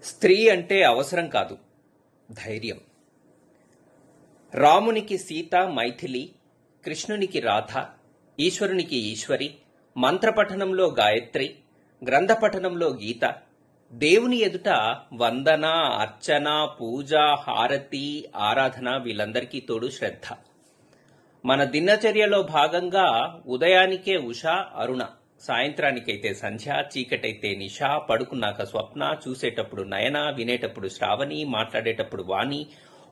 స్త్రీ అంటే అవసరం కాదు, ధైర్యం. రామునికి సీత మైథిలి, కృష్ణునికి రాధ, ఈశ్వరునికి ఈశ్వరి, మంత్రపఠనంలో గాయత్రి, గ్రంథపఠనంలో గీత, దేవుని ఎదుట వందన, అర్చన, పూజ, హారతి, ఆరాధన, వీళ్ళందరికీ తోడు శ్రద్ధ. మన దినచర్యలో భాగంగా ఉదయానికే ఉష, అరుణ, సాయంత్రానికైతే సంధ్య, చీకటైతే నిష, పడుకున్నాక స్వప్న, చూసేటప్పుడు నయన, వినేటప్పుడు శ్రావణి, మాట్లాడేటప్పుడు వాణి,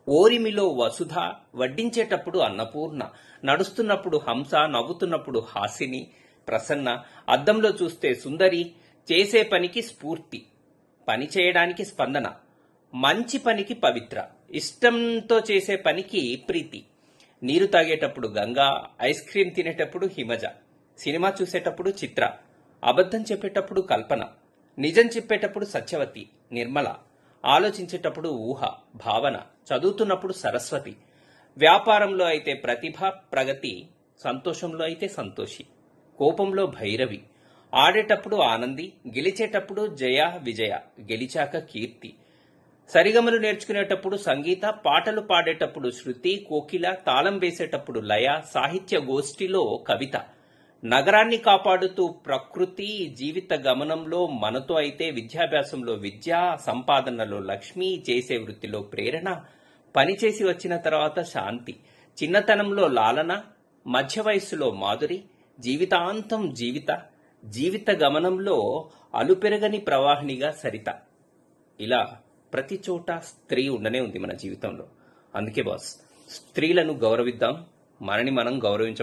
ఓరిమిలో వసుధ, వడ్డించేటప్పుడు అన్నపూర్ణ, నడుస్తున్నప్పుడు హంస, నవ్వుతున్నప్పుడు హాసిని, ప్రసన్న, అద్దంలో చూస్తే సుందరి, చేసే పనికి స్ఫూర్తి, పని చేయడానికి స్పందన, మంచి పనికి పవిత్ర, ఇష్టంతో చేసే పనికి ప్రీతి, నీరు తాగేటప్పుడు గంగా, ఐస్ క్రీం తినేటప్పుడు హిమజ, సినిమా చూసేటప్పుడు చిత్ర, అబద్ధం చెప్పేటప్పుడు కల్పన, నిజం చెప్పేటప్పుడు సత్యవతి, నిర్మల, ఆలోచించేటప్పుడు ఊహ, భావన, చదువుతున్నప్పుడు సరస్వతి, వ్యాపారంలో అయితే ప్రతిభ, ప్రగతి, సంతోషంలో అయితే సంతోషి, కోపంలో భైరవి, ఆడేటప్పుడు ఆనంది, గెలిచేటప్పుడు జయ, విజయ, గెలిచాక కీర్తి, సరిగమలు నేర్చుకునేటప్పుడు సంగీత, పాటలు పాడేటప్పుడు శృతి, కోకిల, తాళం వేసేటప్పుడు లయ, సాహిత్య గోష్ఠిలో కవిత, నగరాన్ని కాపాడుతూ ప్రకృతి, జీవిత గమనంలో మనతో అయితే విద్యాభ్యాసంలో విద్య, సంపాదనలో లక్ష్మి, చేసే వృత్తిలో ప్రేరణ, పనిచేసి వచ్చిన తర్వాత శాంతి, చిన్నతనంలో లాలన, మధ్య వయస్సులో మాధురి, జీవితాంతం జీవిత గమనంలో అలుపెరగని ప్రవాహినిగా సరిత. ఇలా ప్రతి చోట స్త్రీ ఉండనే ఉంది మన జీవితంలో. అందుకే బాస్, స్త్రీలను గౌరవిద్దాం, మనని మనం గౌరవించ